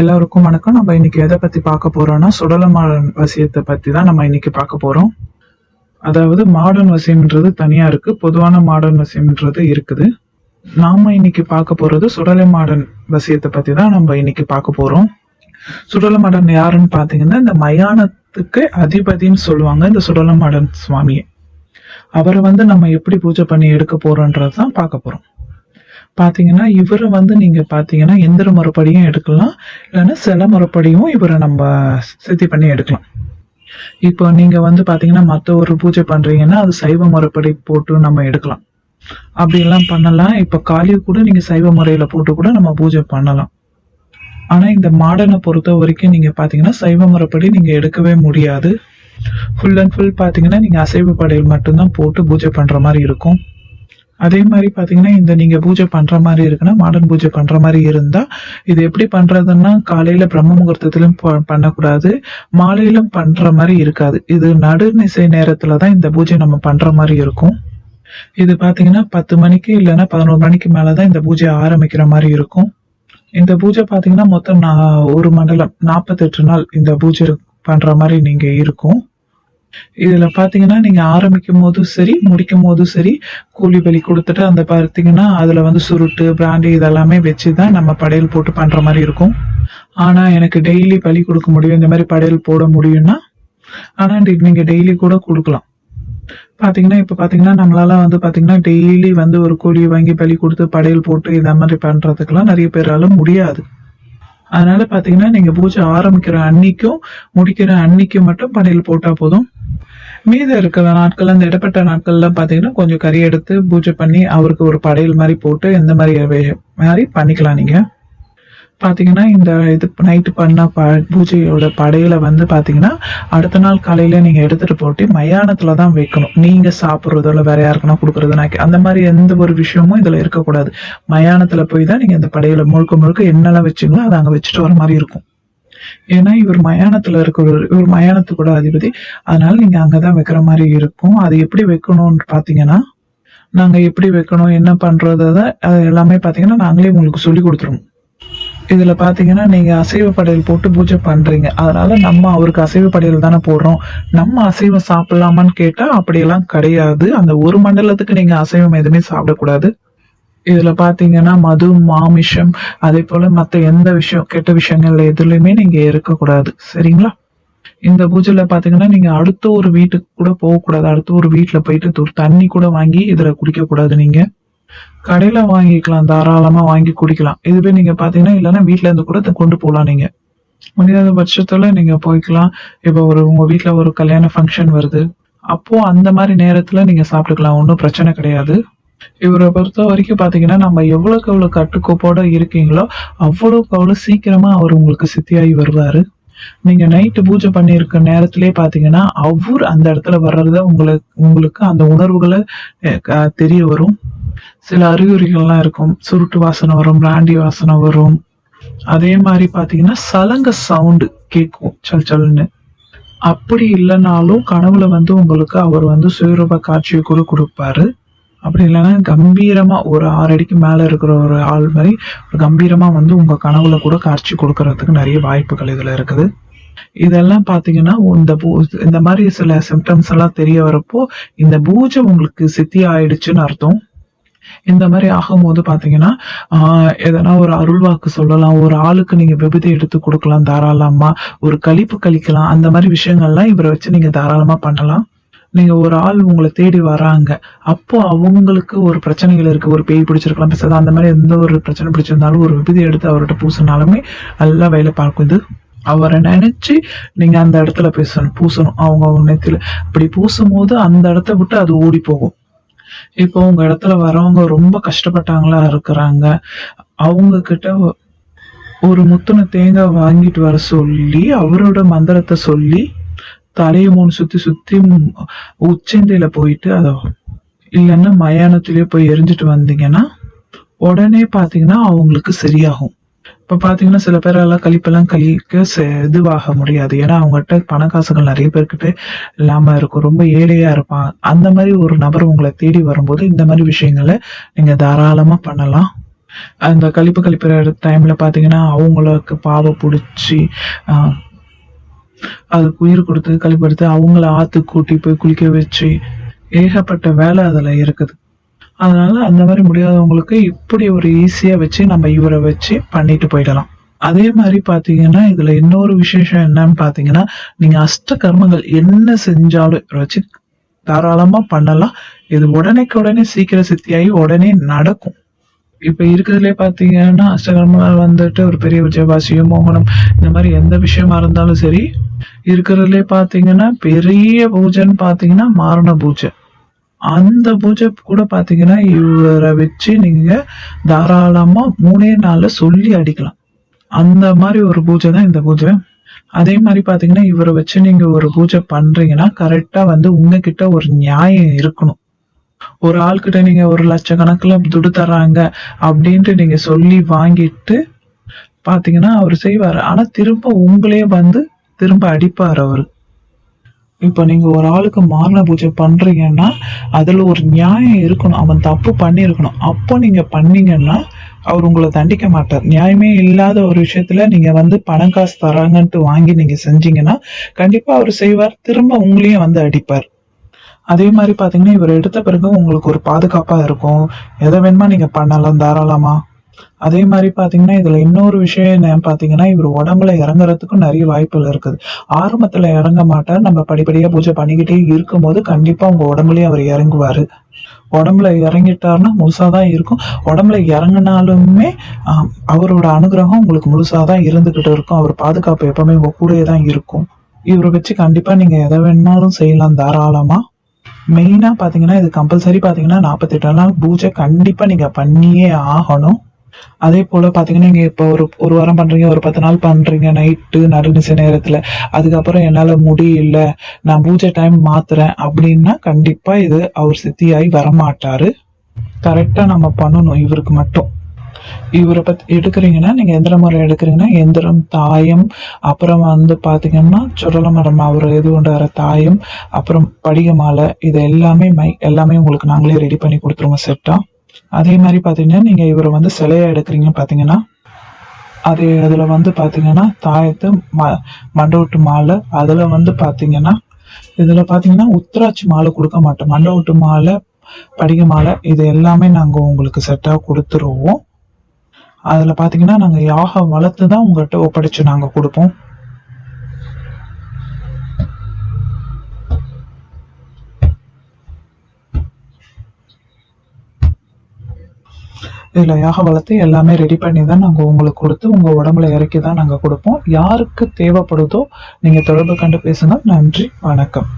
எல்லாருக்கும் வணக்கம். நம்ம இன்னைக்கு எதை பத்தி பார்க்க போறோம்னா சுடலமாடன் வசியத்தை பத்தி தான் நம்ம இன்னைக்கு பார்க்க போறோம். அதாவது மாடன் வசியம்ன்றது தனியா இருக்கு, பொதுவான மாடன் வசியம்ன்றது இருக்குது. நாம இன்னைக்கு பார்க்க போறது சுடலமாடன் வசியத்தை பத்தி தான் நம்ம இன்னைக்கு பார்க்க போறோம். சுடலமாடன் யாருன்னு பாத்தீங்கன்னா இந்த மயானத்துக்கு அதிபதினு சொல்லுவாங்க இந்த சுடலமாடன் சுவாமியை. அவரை நம்ம எப்படி பூஜை பண்ணி எடுக்க போறோன்றதான் பார்க்க போறோம். பாத்தீங்கன்னா இவரை நீங்க பாத்தீங்கன்னா எந்திர முறைப்படியும் எடுக்கலாம், இல்லைன்னா சில முறைப்படியும் இவரை நம்ம சித்தி பண்ணி எடுக்கலாம். இப்போ நீங்க பாத்தீங்கன்னா மத்த ஒரு பூஜை பண்றீங்கன்னா அது சைவ முறைப்படி போட்டு நம்ம எடுக்கலாம். அப்படி எல்லாம் பண்ணலாம். இப்ப காளியை கூட நீங்க சைவ முறையில போட்டு கூட நம்ம பூஜை பண்ணலாம். ஆனா இந்த மாடனை பொறுத்த வரைக்கும் நீங்க பாத்தீங்கன்னா சைவ முறைப்படி நீங்க எடுக்கவே முடியாது. ஃபுல் அண்ட் ஃபுல் பாத்தீங்கன்னா நீங்க அசைவ படையல் மட்டும்தான் போட்டு பூஜை பண்ற மாதிரி இருக்கும். அதே மாதிரி பாத்தீங்கன்னா இந்த நீங்க பூஜை பண்ற மாதிரி இருக்குன்னா மாடன் பூஜை பண்ற மாதிரி இருந்தா இது எப்படி பண்றதுன்னா காலையில பிரம்ம முகூர்த்தத்திலும் பண்ணக்கூடாது, மாலையிலும் பண்ற மாதிரி இருக்காது. இது நடுநிசை நேரத்துலதான் இந்த பூஜை நம்ம பண்ற மாதிரி இருக்கும். இது பாத்தீங்கன்னா 10 மணிக்கு இல்லைன்னா 11 மணிக்கு மேலதான் இந்த பூஜை ஆரம்பிக்கிற மாதிரி இருக்கும். இந்த பூஜை பாத்தீங்கன்னா மொத்தம் ஒரு மண்டலம் 48 நாள் இந்த பூஜை பண்ற மாதிரி நீங்க இருக்கும். இதுல பாத்தீங்கன்னா நீங்க ஆரம்பிக்கும் போதும் சரி முடிக்கும் போதும் சரி கூலி பலி கொடுத்துட்டு அந்த பாத்தீங்கன்னா அதுல சுருட்டு பிராண்டி இதெல்லாமே வச்சுதான் நம்ம படையல் போட்டு பண்ற மாதிரி இருக்கும். ஆனா எனக்கு டெய்லி பலி கொடுக்க முடியும், இந்த மாதிரி படையல் போட முடியும்னா ஆனா நீங்க டெய்லி கூட கொடுக்கலாம். பாத்தீங்கன்னா இப்ப பாத்தீங்கன்னா நம்மளால பாத்தீங்கன்னா டெய்லி ஒரு கூலி வாங்கி பலி கொடுத்து படையல் போட்டு இந்த மாதிரி பண்றதுக்கெல்லாம் நிறைய பேரால முடியாது. அதனால பாத்தீங்கன்னா நீங்க பூஜை ஆரம்பிக்கிற அன்னைக்கும் முடிக்கிற அன்னைக்கும் மட்டும் படையல் போட்டா போதும். மீதம் இருக்கிற நாட்கள் அந்த இடப்பட்ட நாட்கள்ல பாத்தீங்கன்னா கொஞ்சம் கறி எடுத்து பூஜை பண்ணி அவருக்கு ஒரு படையல் மாதிரி போட்டு இந்த மாதிரி பண்ணிக்கலாம். நீங்க பாத்தீங்கன்னா இந்த இது நைட்டு பண்ண பூஜையோட படையில பாத்தீங்கன்னா அடுத்த நாள் காலையில நீங்க எடுத்துட்டு போட்டு மயானத்துலதான் வைக்கணும். நீங்க சாப்பிடுறதோ இல்ல வேற யாருக்குன்னா கொடுக்கறது அந்த மாதிரி எந்த ஒரு விஷயமும் இதுல இருக்கக்கூடாது. மயானத்துல போய் தான் நீங்க இந்த படையில முழுக்க முழுக்க என்னெல்லாம் வச்சுங்களோ அதை அங்க வச்சுட்டு வர மாதிரி இருக்கும். ஏன்னா இவர் மயானத்துல இவர் மயானத்துக்கூட அதிபதி, அதனால நீங்க அங்கதான் வைக்கிற மாதிரி இருக்கும். அது எப்படி வைக்கணும்னு பாத்தீங்கன்னா நாங்க எப்படி வைக்கணும் என்ன பண்றது அது எல்லாமே பாத்தீங்கன்னா நாங்களே உங்களுக்கு சொல்லி கொடுத்துருவோம். இதுல பாத்தீங்கன்னா நீங்க அசைவ படையல் போட்டு பூஜை பண்றீங்க, அதனால நம்ம அவருக்கு அசைவ படையல் தானே போடுறோம், நம்ம அசைவம் சாப்பிடலாமான்னு கேட்டா அப்படியெல்லாம் கிடையாது. அந்த ஒரு மண்டலத்துக்கு நீங்க அசைவம் எதுவுமே சாப்பிடக்கூடாது. இதுல பாத்தீங்கன்னா மது மாமிஷம் அதே போல மத்த எந்த விஷயம் கெட்ட விஷயங்கள்ல எதுலையுமே நீங்க இருக்கக்கூடாது. சரிங்களா? இந்த பூஜையில பாத்தீங்கன்னா நீங்க அடுத்த ஒரு வீட்டுக்கு கூட போகக்கூடாது. அடுத்த ஒரு வீட்டுல போயிட்டு தண்ணி கூட வாங்கி இதுல குடிக்க கூடாது. நீங்க கடையில வாங்கிக்கலாம், தாராளமா வாங்கி குடிக்கலாம். இதுவே நீங்க பாத்தீங்கன்னா இல்லைன்னா வீட்டுல இருந்து கூட கொண்டு போகலாம். நீங்க முடியாத பட்சத்துல நீங்க போய்க்கலாம். இப்ப உங்க வீட்டுல ஒரு கல்யாண ஃபங்க்ஷன் வருது, அப்போ அந்த மாதிரி நேரத்துல நீங்க சாப்பிட்டுக்கலாம், ஒன்றும் பிரச்சனை கிடையாது. இவரை பொறுத்த வரைக்கும் பாத்தீங்கன்னா நம்ம எவ்வளவுக்கு எவ்வளவு கட்டுக்கோப்போட இருக்கீங்களோ அவ்வளவுக்கு அவ்வளவு சீக்கிரமா அவர் உங்களுக்கு சித்தியாகி வருவாரு. நீங்க நைட்டு பூஜை பண்ணிருக்க நேரத்திலேயே பாத்தீங்கன்னா அவர் அந்த இடத்துல வர்றத உங்களுக்கு அந்த உணர்வுகளை தெரிய வரும். சில அறிகுறிகள்லாம் இருக்கும், சுருட்டு வாசனை வரும், பிராண்டி வாசனை வரும். அதே மாதிரி பாத்தீங்கன்னா சலங்க சவுண்டு கேட்கும் சல் சல்னு. அப்படி இல்லைனாலும் கனவுல உங்களுக்கு அவர் சுயரூப காட்சியை கூட கொடுப்பாரு. அப்படி இல்லைன்னா கம்பீரமா ஒரு 6 அடிக்கு மேல இருக்கிற ஒரு ஆள் மாதிரி ஒரு கம்பீரமா உங்க கனவுல கூட காட்சி கொடுக்கறதுக்கு நிறைய வாய்ப்புகள் இதுல இருக்குது. இதெல்லாம் பாத்தீங்கன்னா இந்த மாதிரி சில சிம்டம்ஸ் எல்லாம் தெரிய வரப்போ இந்த பூஜை உங்களுக்கு சித்தி ஆயிடுச்சுன்னு அர்த்தம். இந்த மாதிரி ஆகும்போது பாத்தீங்கன்னா எதனா ஒரு அருள்வாக்கு சொல்லலாம், ஒரு ஆளுக்கு நீங்க விபதி எடுத்து கொடுக்கலாம், தாராளமா ஒரு கழிப்பு கழிக்கலாம். அந்த மாதிரி விஷயங்கள்லாம் இவரை வச்சு நீங்க தாராளமா பண்ணலாம். நீங்க ஒரு ஆள் உங்களை தேடி வராங்க, அப்போ அவங்களுக்கு ஒரு பிரச்சனைகள் இருக்கு, ஒரு பேய் பிடிச்சிருக்கலாம், பேசாத அந்த மாதிரி எந்த ஒரு பிரச்சனை பிடிச்சிருந்தாலும் ஒரு விபதி எடுத்து அவர்கிட்ட பூசினாலுமே நல்லா வேலை பார்க்கும். இது அவரை நினைச்சு நீங்க அந்த இடத்துல பூசணும். அவங்க நெத்தில அப்படி பூசும் போது அந்த இடத்த விட்டு அது ஓடி போகும். இப்போ உங்க இடத்துல வரவங்க ரொம்ப கஷ்டப்பட்டாங்களா இருக்கிறாங்க, அவங்க கிட்ட ஒரு முத்துன தேங்காய் வாங்கிட்டு வர சொல்லி அவரோட மந்திரத்தை சொல்லி தலையை 3 சுத்தி சுத்தி உச்சந்தையில போயிட்டு இல்லைன்னா மயானத்திலேயே போய் எரிஞ்சிட்டு வந்தீங்கன்னா உடனே பாத்தீங்கன்னா அவங்களுக்கு சரியாகும். இப்ப பாத்தீங்கன்னா சில பேரெல்லாம் கழிப்பெல்லாம் கழிக்க இதுவாக முடியாது, ஏன்னா அவங்ககிட்ட பண காசுகள் நிறைய பேர்கிட்ட இல்லாம இருக்கும், ரொம்ப ஏழையா இருப்பான். அந்த மாதிரி ஒரு நபர் உங்களை தேடி வரும்போது இந்த மாதிரி விஷயங்களை நீங்க தாராளமா பண்ணலாம். அந்த கழிப்பிற டைம்ல பாத்தீங்கன்னா அவங்களுக்கு பாவை பிடிச்சி அதுக்கு உயிர் கொடுத்து கழிப்படுத்து அவங்கள ஆத்து கூட்டி போய் குளிக்க வச்சு ஏகப்பட்ட வேலை அதுல இருக்குது. அதனால அந்த மாதிரி முடியாதவங்களுக்கு இப்படி ஒரு ஈஸியா வச்சு நம்ம இவரை வச்சு பண்ணிட்டு போயிடலாம். அதே மாதிரி பாத்தீங்கன்னா இதுல இன்னொரு விசேஷம் என்னன்னு பாத்தீங்கன்னா, நீங்க அஷ்ட கர்மங்கள் என்ன செஞ்சாலும் இவரை வச்சு தாராளமா பண்ணலாம். இது உடனே சீக்கிரம் சித்தியாகி உடனே நடக்கும். இப்ப இருக்கிறதுலே பாத்தீங்கன்னா அஷ்டகர்மங்கள் வந்துட்டு ஒரு பெரிய விஜயவாசியம் மோகனம் இந்த மாதிரி எந்த விஷயமா இருந்தாலும் சரி, இருக்கிறதுலே பாத்தீங்கன்னா பெரிய பூஜைன்னு பாத்தீங்கன்னா மாரண பூஜை. அந்த பூஜை கூட பாத்தீங்கன்னா இவரை வச்சு நீங்க தாராளமா 3 நாள்ல சொல்லி அடிக்கலாம். அந்த மாதிரி ஒரு பூஜை தான் இந்த பூஜை. அதே மாதிரி பாத்தீங்கன்னா இவரை வச்சு நீங்க ஒரு பூஜை பண்றீங்கன்னா கரெக்டா வந்து உங்ககிட்ட ஒரு நியாயம் இருக்கணும். ஒரு ஆள்கிட்ட நீங்க 1 லட்சக்கணக்குல துடு தர்றாங்க அப்படின்ட்டு நீங்க சொல்லி வாங்கிட்டு பாத்தீங்கன்னா அவர் செய்வாரு. ஆனா திரும்ப உங்களே வந்து திரும்ப அடிப்பாரு அவரு. இப்ப நீங்க ஒரு ஆளுக்கு மாரண பூஜை பண்றீங்கன்னா அதுல ஒரு நியாயம் இருக்கணும். அவன் தப்பு பண்ணிருக்கணும். அப்போ நீங்க பண்ணீங்கன்னா அவர் உங்களை தண்டிக்க மாட்டார். நியாயமே இல்லாத ஒரு விஷயத்துல நீங்க வந்து பணம் காசு தராங்கன்ட்டு வாங்கி நீங்க செஞ்சீங்கன்னா கண்டிப்பா அவர் செய்வார். திரும்ப உங்களையும் வந்து அடிப்பார். அதே மாதிரி பாத்தீங்கன்னா இவர் எடுத்த பிறகு உங்களுக்கு ஒரு பாதுகாப்பா இருக்கும். எதை வேணுமா நீங்க பண்ணலாம் தாராளமா. அதே மாதிரி பாத்தீங்கன்னா இதுல இன்னொரு விஷயம் என்ன பாத்தீங்கன்னா இவர் உடம்புல இறங்குறதுக்கும் நிறைய வாய்ப்புகள் இருக்குது. ஆரம்பத்துல இறங்க மாட்டார். நம்ம படிப்படியா பூஜை பண்ணிக்கிட்டே இருக்கும்போது கண்டிப்பா உங்க உடம்புலயே அவர் இறங்குவாரு. உடம்புல இறங்கிட்டாருன்னா முழுசாதான் இருக்கும். உடம்புல இறங்கினாலுமே அவரோட அனுகிரகம் உங்களுக்கு முழுசாதான் இருந்துகிட்டு இருக்கும். அவர் பாதுகாப்பு எப்பவுமே உங்க கூடயே தான் இருக்கும். இவரை வச்சு கண்டிப்பா நீங்க எதை வேணாலும் செய்யலாம் தாராளமா. மெயினா பாத்தீங்கன்னா இது கம்பல்சரி பாத்தீங்கன்னா 48 நாள் பூஜை கண்டிப்பா நீங்க பண்ணியே ஆகணும். அதே போல பாத்தீங்கன்னா நீங்க இப்ப ஒரு வாரம் பண்றீங்க, ஒரு 10 நாள் பண்றீங்க நைட்டு நடுநிசை நேரத்துல, அதுக்கப்புறம் என்னால முடியல நான் பூஜை டைம் மாத்துறேன் அப்படின்னா கண்டிப்பா இது அவர் சித்தியாகி வரமாட்டாரு. கரெக்டா நம்ம பண்ணணும் இவருக்கு மட்டும். இவரை பத்தி எடுக்கிறீங்கன்னா நீங்க எந்திர முறை எடுக்கிறீங்கன்னா எந்திரம் தாயம், அப்புறம் வந்து பாத்தீங்கன்னா சுடல மரம் அவர் எது கொண்டார தாயம், அப்புறம் படிக மாலை, இது எல்லாமே எல்லாமே உங்களுக்கு நாங்களே ரெடி பண்ணி கொடுத்துருவோம் செட்டா. அதே மாதிரி பாத்தீங்கன்னா நீங்க இவரை வந்து சிலையா எடுக்கிறீங்க பாத்தீங்கன்னா அதுல வந்து பாத்தீங்கன்னா தாயத்து மண்டோட்டு மாலை, அதுல வந்து பாத்தீங்கன்னா இதுல பாத்தீங்கன்னா உத்திராட்சி மாலை கொடுக்க மாட்டோம். மண்டோட்டு மாலை படிக மாலை இது எல்லாமே நாங்க உங்களுக்கு செட்டா கொடுத்துருவோம். அதுல பாத்தீங்கன்னா நாங்க யாகம் வளர்த்துதான் உங்கள்கிட்ட ஒப்படைச்சு நாங்க கொடுப்போம். இதுல யாக வளர்த்து எல்லாமே ரெடி பண்ணி தான் நாங்க உங்களுக்கு கொடுத்து உங்க உடம்புல இறக்கி தான் நாங்க கொடுப்போம். யாருக்கு தேவைப்படுதோ நீங்க தொடர்பு கண்டு பேசுங்க. நன்றி, வணக்கம்.